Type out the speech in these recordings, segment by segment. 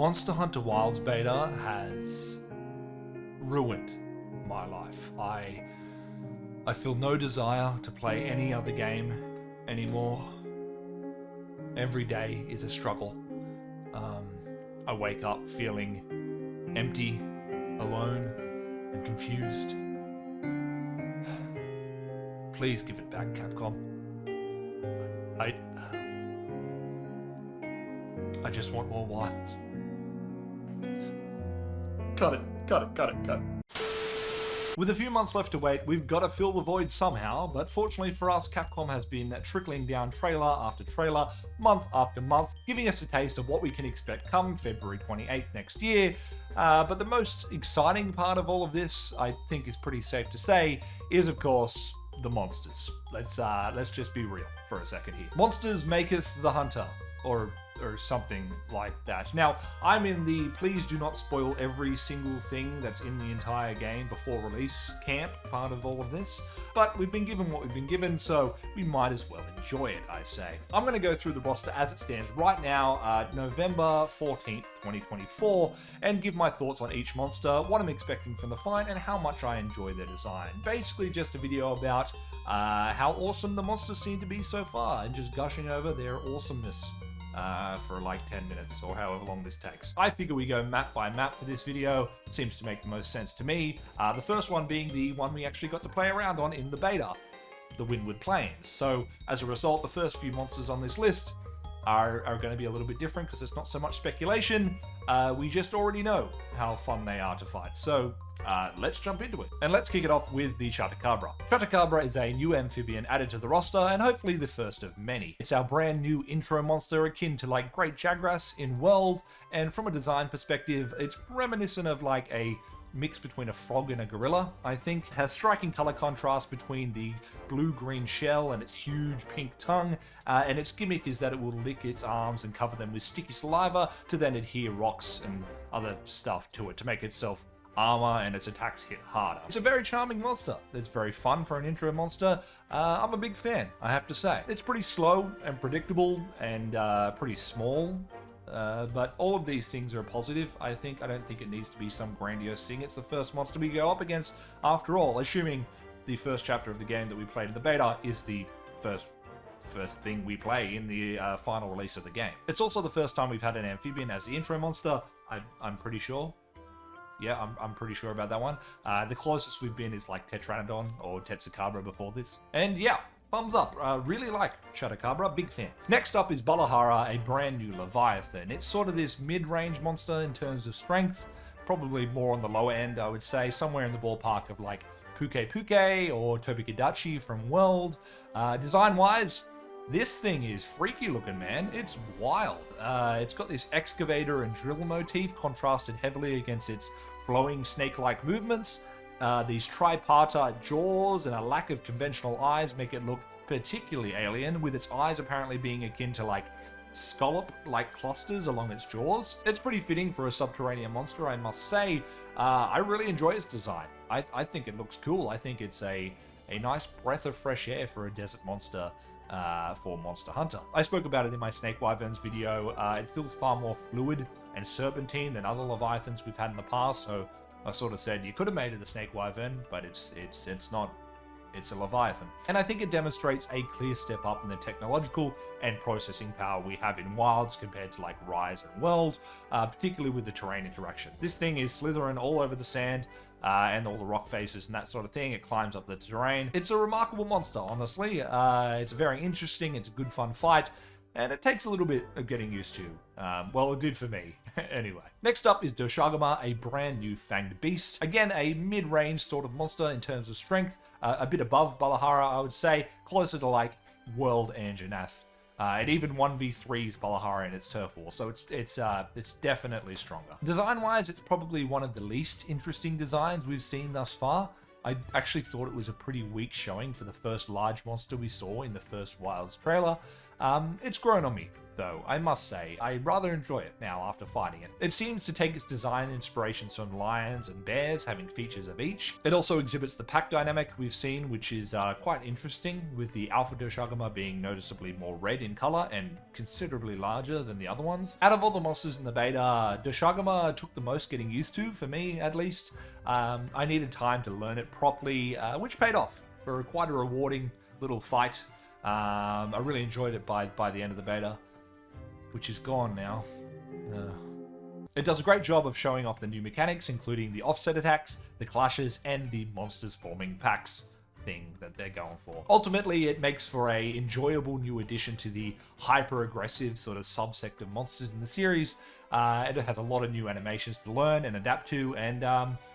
Monster Hunter Wilds beta has ruined my life. I feel no desire to play any other game anymore. Every day is a struggle. I wake up feeling empty, alone, and confused. Please give it back, Capcom. I just want more Wilds. Cut it. With a few months left to wait, we've got to fill the void somehow, but fortunately for us, Capcom has been trickling down trailer after trailer, month after month, giving us a taste of what we can expect come February 28th next year. But the most exciting part of all of this, I think is pretty safe to say, is of course the monsters. Let's just be real for a second here. Monsters maketh the hunter, or something like that. Now, I'm in the please do not spoil every single thing that's in the entire game before release camp part of all of this, but we've been given what we've been given, so we might as well enjoy it, I say. I'm going to go through the roster as it stands right now, November 14th, 2024, and give my thoughts on each monster, what I'm expecting from the fight, and how much I enjoy their design. Basically just a video about how awesome the monsters seem to be so far, and just gushing over their awesomeness. For like 10 minutes or however long this takes. I figure we go map by map for this video. Seems to make the most sense to me. The first one being the one we actually got to play around on in the beta, the Windward Plains. So as a result, the first few monsters on this list are going to be a little bit different because it's not so much speculation. We just already know how fun they are to fight. So let's jump into it. And let's kick it off with the Chupacabra. Chupacabra is a new amphibian added to the roster, and hopefully the first of many. It's our brand new intro monster, akin to like Great Jagras in World, and from a design perspective, it's reminiscent of like a mix between a frog and a gorilla, I think. It has striking color contrast between the blue-green shell and its huge pink tongue, and its gimmick is that it will lick its arms and cover them with sticky saliva to then adhere rocks and other stuff to it to make itself armor and its attacks hit harder. It's a very charming monster. It's very fun for an intro monster. I'm a big fan, I have to say. It's pretty slow and predictable and pretty small. But all of these things are positive, I think. I don't think it needs to be some grandiose thing. It's the first monster we go up against, after all, assuming the first chapter of the game that we played in the beta is the first thing we play in the final release of the game. It's also the first time we've had an amphibian as the intro monster, I'm pretty sure. Yeah, I'm pretty sure about that one. The closest we've been is like Tetranodon or Tetsukabra before this. And yeah, thumbs up. Really like Chupacabra, big fan. Next up is Balahara, a brand new Leviathan. It's sort of this mid-range monster in terms of strength, probably more on the lower end, I would say, somewhere in the ballpark of like Puke or Tobikadachi from World. Design-wise, this thing is freaky looking, man. It's wild. It's got this excavator and drill motif contrasted heavily against its flowing snake-like movements. These tripartite jaws and a lack of conventional eyes make it look particularly alien, with its eyes apparently being akin to like scallop-like clusters along its jaws. It's pretty fitting for a subterranean monster, I must say. I really enjoy its design. I think it looks cool. I think it's a nice breath of fresh air for a desert monster for Monster Hunter. I spoke about it in my Snake Wyverns video. It feels far more fluid and serpentine than other Leviathans we've had in the past, so I sort of said you could have made it a Snake Wyvern, but it's not. It's a Leviathan. And I think it demonstrates a clear step up in the technological and processing power we have in Wilds compared to like Rise and World, particularly with the terrain interaction. This thing is slithering all over the sand and all the rock faces and that sort of thing. It climbs up the terrain. It's a remarkable monster, honestly. It's very interesting. It's a good fun fight. And it takes a little bit of getting used to. Well, it did for me. Anyway. Next up is Doshagama, a brand new fanged beast. Again, a mid-range sort of monster in terms of strength. A bit above Balahara, I would say. Closer to like World Anjanath. It even 1v3s Balahara in its turf war, so it's definitely stronger. Design-wise, it's probably one of the least interesting designs we've seen thus far. I actually thought it was a pretty weak showing for the first large monster we saw in the first Wilds trailer. It's grown on me, though, I must say. I rather enjoy it now after fighting it. It seems to take its design inspirations from lions and bears, having features of each. It also exhibits the pack dynamic we've seen, which is quite interesting, with the Alpha Doshagama being noticeably more red in color and considerably larger than the other ones. Out of all the monsters in the beta, Doshagama took the most getting used to, for me at least. I needed time to learn it properly, which paid off for quite a rewarding little fight. I really enjoyed it by the end of the beta, which is gone now. It does a great job of showing off the new mechanics, including the offset attacks, the clashes, and the monsters forming packs thing that they're going for. Ultimately, it makes for a enjoyable new addition to the hyper-aggressive sort of subsect of monsters in the series, and it has a lot of new animations to learn and adapt to, and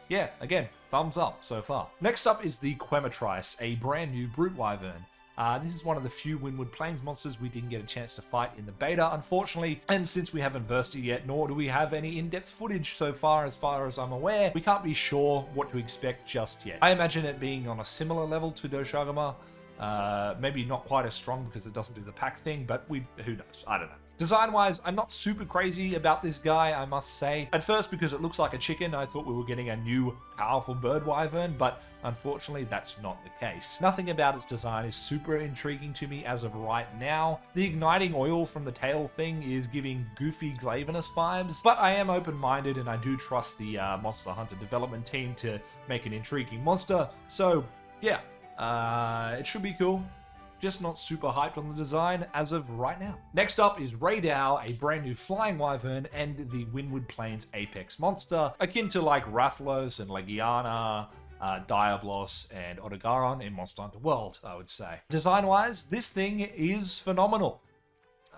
yeah, again, thumbs up so far. Next up is the Quematrice, a brand new brute wyvern. This is one of the few Windward Plains monsters we didn't get a chance to fight in the beta, unfortunately, and since we haven't versed it yet, nor do we have any in-depth footage so far as I'm aware, we can't be sure what to expect just yet. I imagine it being on a similar level to Doshagama, maybe not quite as strong because it doesn't do the pack thing, but who knows, I don't know. Design-wise, I'm not super crazy about this guy, I must say. At first, because it looks like a chicken, I thought we were getting a new, powerful bird wyvern, but unfortunately, that's not the case. Nothing about its design is super intriguing to me as of right now. The igniting oil from the tail thing is giving goofy Glavenus vibes, but I am open-minded and I do trust the Monster Hunter development team to make an intriguing monster, so yeah, it should be cool. Just not super hyped on the design as of right now. Next up is Raydao, a brand new flying wyvern and the Windward Plains apex monster, akin to like Rathalos and Legiana, Diablos and Odogaron in Monster Hunter World, I would say. Design-wise, this thing is phenomenal.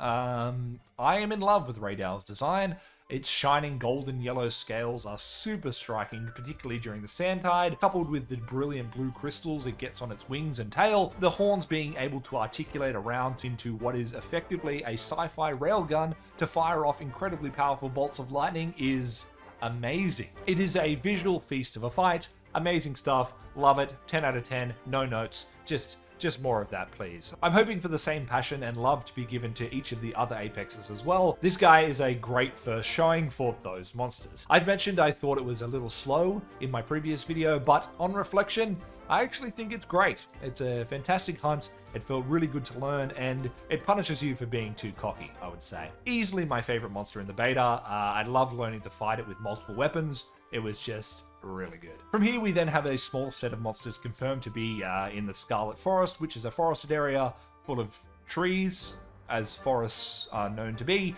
I am in love with Raydao's design. Its shining golden yellow scales are super striking, particularly during the sand tide, coupled with the brilliant blue crystals it gets on its wings and tail. The horns being able to articulate around into what is effectively a sci-fi railgun to fire off incredibly powerful bolts of lightning is amazing. It is a visual feast of a fight. Amazing stuff. Love it. 10 out of 10. No notes. Just more of that, please. I'm hoping for the same passion and love to be given to each of the other apexes as well. This guy is a great first showing for those monsters. I've mentioned I thought it was a little slow in my previous video, but on reflection, I actually think it's great. It's a fantastic hunt, it felt really good to learn, and it punishes you for being too cocky, I would say. Easily my favorite monster in the beta. I love learning to fight it with multiple weapons. It was just really good. From here, we then have a small set of monsters confirmed to be in the Scarlet Forest, which is a forested area full of trees, as forests are known to be,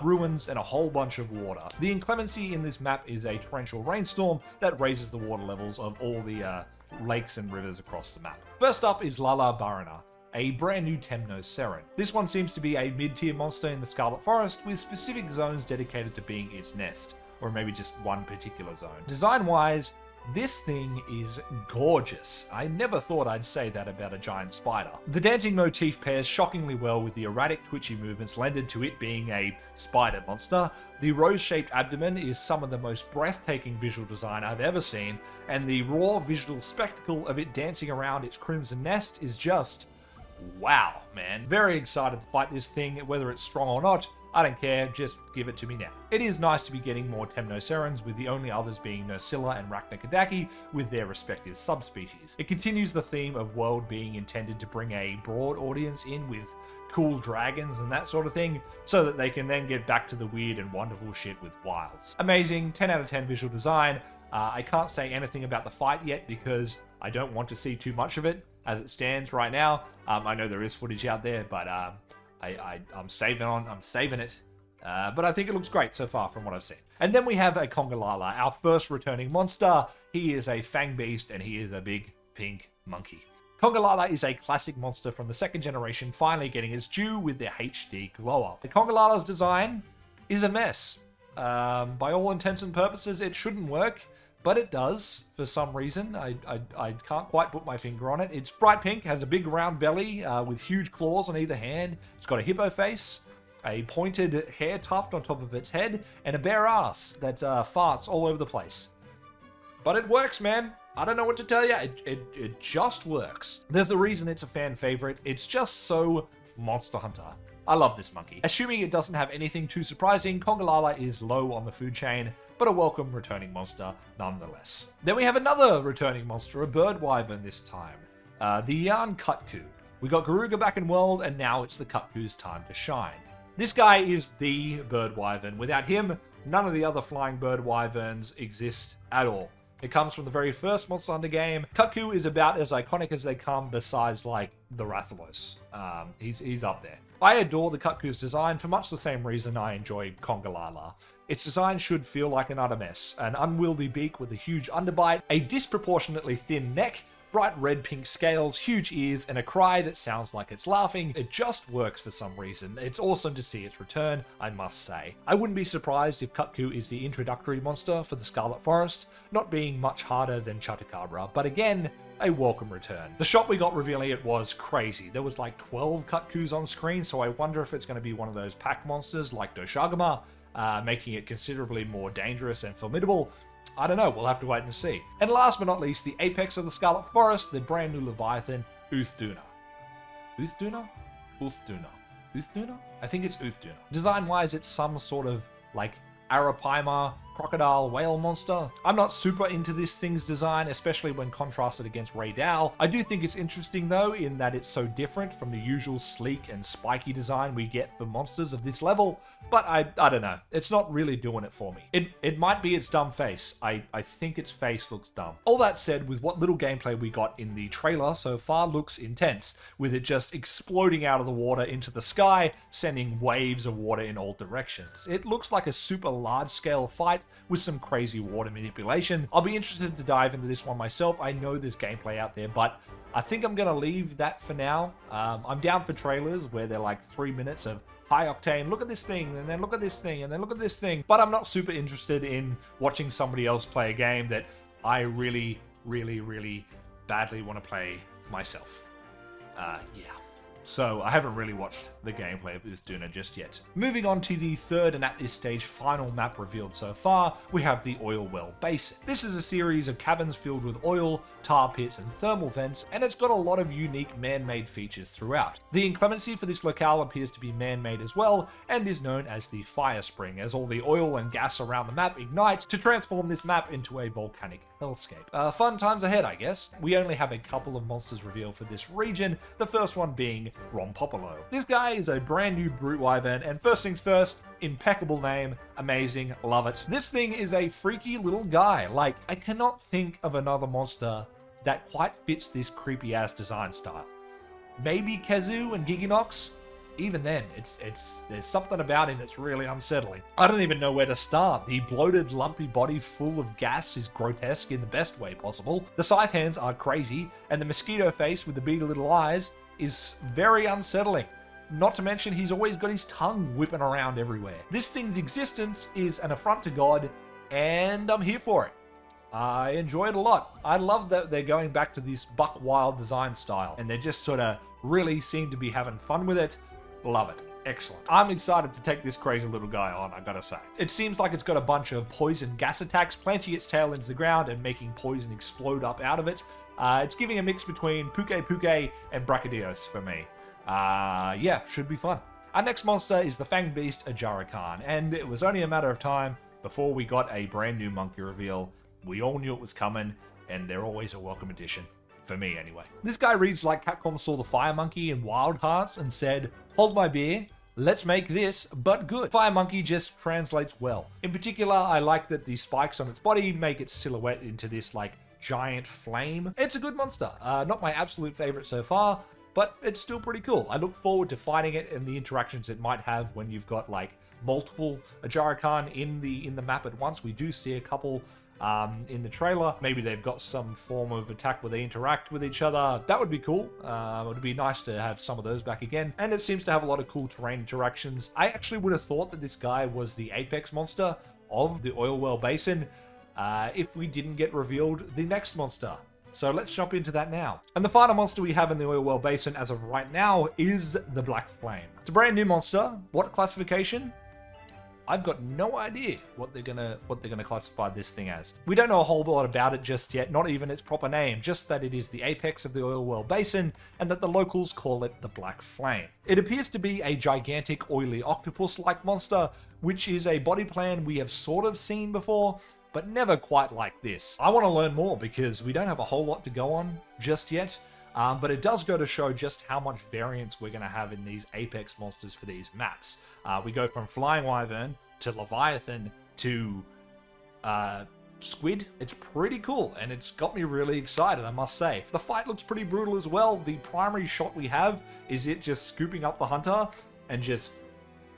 ruins, and a whole bunch of water. The inclemency in this map is a torrential rainstorm that raises the water levels of all the lakes and rivers across the map. First up is Lala Barana, a brand new Temno-Seren. This one seems to be a mid-tier monster in the Scarlet Forest with specific zones dedicated to being its nest, or maybe just one particular zone. Design-wise, this thing is gorgeous. I never thought I'd say that about a giant spider. The dancing motif pairs shockingly well with the erratic twitchy movements lended to it being a spider monster. The rose-shaped abdomen is some of the most breathtaking visual design I've ever seen, and the raw visual spectacle of it dancing around its crimson nest is just wow, man. Very excited to fight this thing, whether it's strong or not. I don't care, just give it to me now. It is nice to be getting more Temno-Serens, with the only others being Nursilla and Raknakadaki with their respective subspecies. It continues the theme of World being intended to bring a broad audience in with cool dragons and that sort of thing, so that they can then get back to the weird and wonderful shit with Wilds. Amazing, 10 out of 10 visual design. I can't say anything about the fight yet because I don't want to see too much of it as it stands right now. I know there is footage out there, but I'm saving it. But I think it looks great so far from what I've seen. And then we have a Congalala, our first returning monster. He is a fang beast and he is a big pink monkey. Congalala is a classic monster from the second generation, finally getting its due with their HD glow up. The Congalala's design is a mess. By all intents and purposes, it shouldn't work, but it does for some reason. I can't quite put my finger on it. It's bright pink, has a big round belly with huge claws on either hand. It's got a hippo face, a pointed hair tuft on top of its head, and a bare ass that farts all over the place. But it works, man. I don't know what to tell you. It just works. There's a reason it's a fan favorite. It's just so Monster Hunter. I love this monkey. Assuming it doesn't have anything too surprising, Congalala is low on the food chain, but a welcome returning monster nonetheless. Then we have another returning monster, a bird wyvern this time. The Yarn Kutku. We got Garuga back in world, and now it's the Kutku's time to shine. This guy is the bird wyvern. Without him, none of the other flying bird wyverns exist at all. It comes from the very first Monster Hunter game. Kutku is about as iconic as they come, besides like the Rathalos. He's up there. I adore the Kutku's design for much the same reason I enjoy Congalala. Its design should feel like an utter mess. An unwieldy beak with a huge underbite, a disproportionately thin neck, bright red-pink scales, huge ears, and a cry that sounds like it's laughing. It just works for some reason. It's awesome to see its return, I must say. I wouldn't be surprised if Kutku is the introductory monster for the Scarlet Forest, not being much harder than Chatukabra, but again, a welcome return. The shot we got revealing it was crazy. There was like 12 Kutkus on screen, so I wonder if it's going to be one of those pack monsters like Doshagama, making it considerably more dangerous and formidable. I don't know, we'll have to wait and see. And last but not least, the apex of the Scarlet Forest, the brand new Leviathan, Uthduna. Uthduna? Uthduna. Uthduna? I think it's Uthduna. Design-wise, it's some sort of, like, Arapaima, crocodile, whale monster. I'm not super into this thing's design, especially when contrasted against Ray Dow. I do think it's interesting though, in that it's so different from the usual sleek and spiky design we get for monsters of this level, but I don't know. It's not really doing it for me. It might be its dumb face. I think its face looks dumb. All that said, with what little gameplay we got in the trailer so far, looks intense, with it just exploding out of the water into the sky, sending waves of water in all directions. It looks like a super large-scale fight with some crazy water manipulation. I'll be interested to dive into this one myself. I know there's gameplay out there, but I think I'm going to leave that for now. I'm down for trailers where they're like 3 minutes of high octane, look at this thing, and then look at this thing, and then look at this thing. But I'm not super interested in watching somebody else play a game that I really, really, really badly want to play myself. Yeah. So I haven't really watched the gameplay of Uthduna just yet. Moving on to the third and at this stage final map revealed so far, we have the Oilwell Basin. This is a series of caverns filled with oil, tar pits and thermal vents, and it's got a lot of unique man-made features throughout. The inclemency for this locale appears to be man-made as well, and is known as the Fire Spring, as all the oil and gas around the map ignite to transform this map into a volcanic hellscape. Fun times ahead, I guess. We only have a couple of monsters revealed for this region, the first one being Rompopolo. This guy is a brand new brute wyvern, and first things first, impeccable name, amazing, love it. This thing is a freaky little guy. Like, I cannot think of another monster that quite fits this creepy ass design style. Maybe Kazoo and Giginox? Even then, there's something about him that's really unsettling. I don't even know where to start. The bloated, lumpy body full of gas is grotesque in the best way possible. The scythe hands are crazy, and the mosquito face with the beady little eyes is very unsettling. Not to mention, he's always got his tongue whipping around everywhere. This thing's existence is an affront to God, and I'm here for it. I enjoy it a lot. I love that they're going back to this buck wild design style, and they just sort of really seem to be having fun with it. Love it. Excellent. I'm excited to take this crazy little guy on, I gotta say. It seems like it's got a bunch of poison gas attacks, planting its tail into the ground and making poison explode up out of it. It's giving a mix between Puke and Brachydios for me. Yeah, should be fun. Our next monster is the Fanged Beast Ajarakan, and it was only a matter of time before we got a brand new monkey reveal. We all knew it was coming, and they're always a welcome addition. For me, anyway. This guy reads like Capcom saw the Fire Monkey in Wild Hearts and said, hold my beer, let's make this, but good. Fire Monkey just translates well. In particular, I like that the spikes on its body make its silhouette into this, like, giant flame. It's a good monster. Not my absolute favorite so far, but it's still pretty cool. I look forward to fighting it and the interactions it might have when you've got, like, multiple Ajarakan in the map at once. We do see a couple in the trailer. Maybe they've got some form of attack where they interact with each other. That would be cool. It would be nice to have some of those back again. And it seems to have a lot of cool terrain interactions. I actually would have thought that this guy was the apex monster of the Oilwell Basin if we didn't get revealed the next monster. So let's jump into that now. And the final monster we have in the Oilwell Basin as of right now is the Black Flame. It's a brand new monster. What classification? I've got no idea what they're gonna classify this thing as. We don't know a whole lot about it just yet, not even its proper name, just that it is the apex of the Oilwell Basin and that the locals call it the Black Flame. It appears to be a gigantic oily octopus-like monster, which is a body plan we have sort of seen before, but never quite like this. I want to learn more because we don't have a whole lot to go on just yet. But it does go to show just how much variance we're going to have in these apex monsters for these maps. We go from Flying Wyvern to Leviathan to Squid. It's pretty cool, and it's got me really excited, I must say. The fight looks pretty brutal as well. The primary shot we have is it just scooping up the hunter and just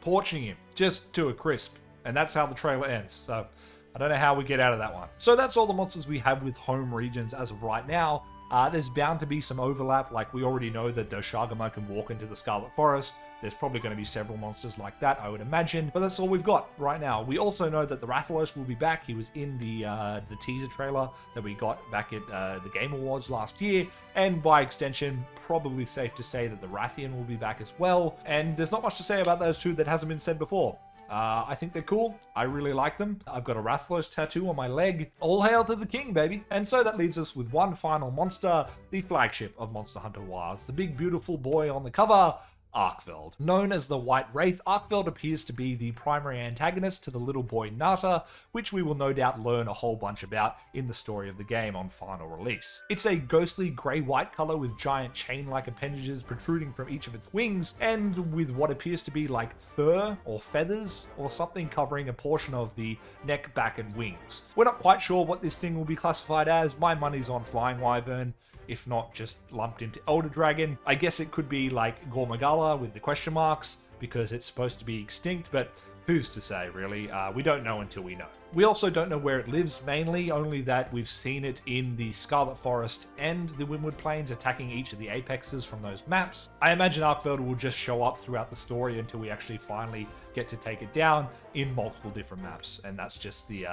torching him just to a crisp. And that's how the trailer ends. So I don't know how we get out of that one. So that's all the monsters we have with home regions as of right now. There's bound to be some overlap, like we already know that Doshagama can walk into the Scarlet Forest. There's probably going to be several monsters like that, I would imagine, but that's all we've got right now. We also know that the Rathalos will be back. He was in the teaser trailer that we got back at the Game Awards last year, and by extension, probably safe to say that the Rathian will be back as well, and there's not much to say about those two that hasn't been said before. I think they're cool. I really like them. I've got a Rathalos tattoo on my leg. All hail to the king, baby. And so that leaves us with one final monster, the flagship of Monster Hunter Wilds, the big beautiful boy on the cover, Arkveld. Known as the White Wraith, Arkveld appears to be the primary antagonist to the little boy Nata, which we will no doubt learn a whole bunch about in the story of the game on final release. It's a ghostly grey-white colour with giant chain-like appendages protruding from each of its wings, and with what appears to be like fur or feathers or something covering a portion of the neck, back, and wings. We're not quite sure what this thing will be classified as. My money's on Flying Wyvern, if not just lumped into Elder Dragon. I guess it could be like Gormagala with the question marks, because it's supposed to be extinct, but who's to say, really? We don't know until we know. We also don't know where it lives mainly, only that we've seen it in the Scarlet Forest and the Windward Plains, attacking each of the apexes from those maps. I imagine Arkveld will just show up throughout the story until we actually finally get to take it down in multiple different maps, and that's just the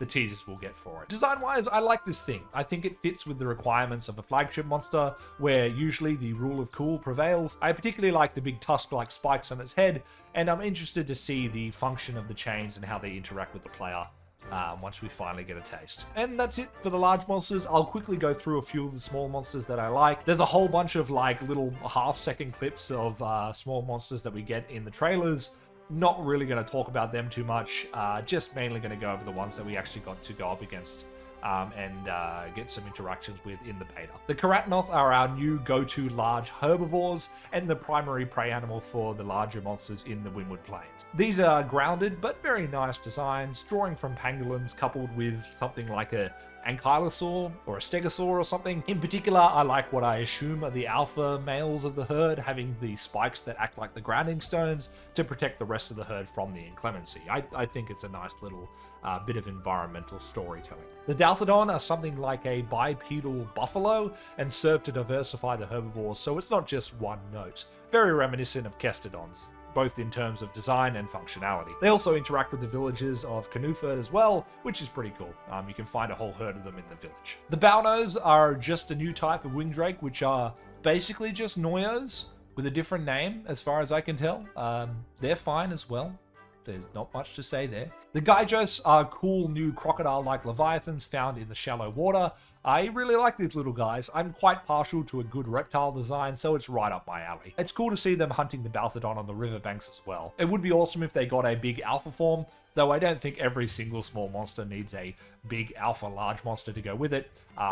teasers we'll get for it. Design-wise, I like this thing. I think it fits with the requirements of a flagship monster, where usually the rule of cool prevails. I particularly like the big tusk-like spikes on its head, and I'm interested to see the function of the chains and how they interact with the player once we finally get a taste. And that's it for the large monsters. I'll quickly go through a few of the small monsters that I like. There's a whole bunch of like little half-second clips of small monsters that we get in the trailers. Not really going to talk about them too much, just mainly going to go over the ones that we actually got to go up against and get some interactions with in the beta. The Karatnoth are our new go-to large herbivores and the primary prey animal for the larger monsters in the Windward Plains. These are grounded but very nice designs, drawing from pangolins coupled with something like a ankylosaur or a stegosaur or something. In particular, I like what I assume are the alpha males of the herd, having the spikes that act like the grounding stones to protect the rest of the herd from the inclemency. I think it's a nice little bit of environmental storytelling. The Dalthodon are something like a bipedal buffalo and serve to diversify the herbivores, so it's not just one note. Very reminiscent of Kestodons, both in terms of design and functionality. They also interact with the villages of Canuford as well, which is pretty cool. You can find a whole herd of them in the village. The Baunos are just a new type of winged drake, which are basically just Noyos with a different name, as far as I can tell. They're fine as well. There's not much to say there. The Gyjos are cool new crocodile-like leviathans found in the shallow water. I really like these little guys. I'm quite partial to a good reptile design, so it's right up my alley. It's cool to see them hunting the Balthodon on the riverbanks as well. It would be awesome if they got a big alpha form, though I don't think every single small monster needs a big alpha large monster to go with it.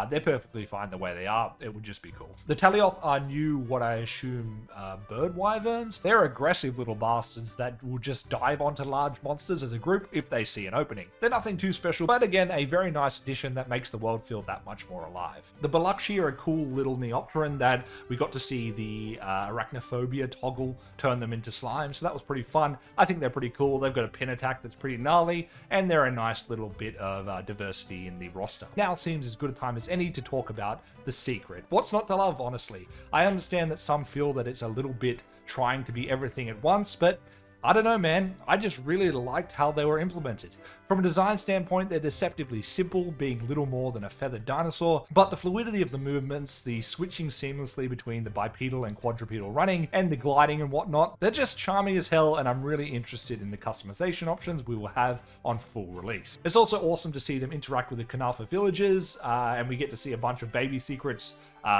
They're perfectly fine the way they are. It would just be cool. The Talioth are new, what I assume, bird wyverns. They're aggressive little bastards that will just dive onto large monsters as a group if they see an opening. They're nothing too special, but again, a very nice addition that makes the world feel that much more alive. The Balakshi are a cool little Neopteran that we got to see the arachnophobia toggle turn them into slime, so that was pretty fun. I think they're pretty cool. They've got a pin attack that's pretty gnarly, and they're a nice little bit of diversity in the roster. Now seems as good a time as any to talk about the secret. What's not to love, honestly? I understand that some feel that it's a little bit trying to be everything at once, but I don't know, man. I just really liked how they were implemented. From a design standpoint, they're deceptively simple, being little more than a feathered dinosaur, but the fluidity of the movements, the switching seamlessly between the bipedal and quadrupedal running, and the gliding and whatnot, they're just charming as hell, and I'm really interested in the customization options we will have on full release. It's also awesome to see them interact with the Kanafa villagers, and we get to see a bunch of baby secrets,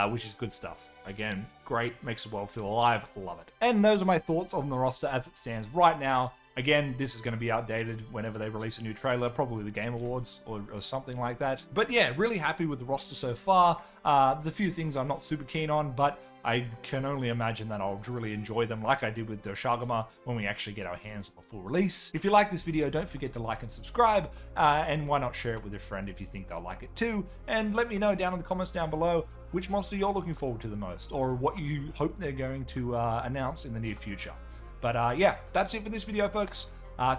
which is good stuff. Again, great, makes the world feel alive, love it. And those are my thoughts on the roster as it stands right now. Again, this is going to be outdated whenever they release a new trailer, probably the Game Awards or something like that. But yeah, really happy with the roster so far. There's a few things I'm not super keen on, but I can only imagine that I'll really enjoy them like I did with Doshagama when we actually get our hands on the full release. If you like this video, don't forget to like and subscribe, and why not share it with a friend if you think they'll like it too, and let me know down in the comments down below which monster you're looking forward to the most, or what you hope they're going to announce in the near future. But yeah, that's it for this video, folks.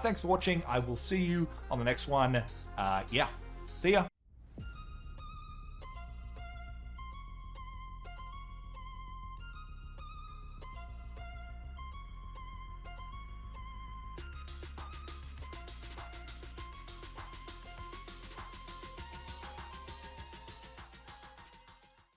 Thanks for watching. I will see you on the next one. Yeah, see ya.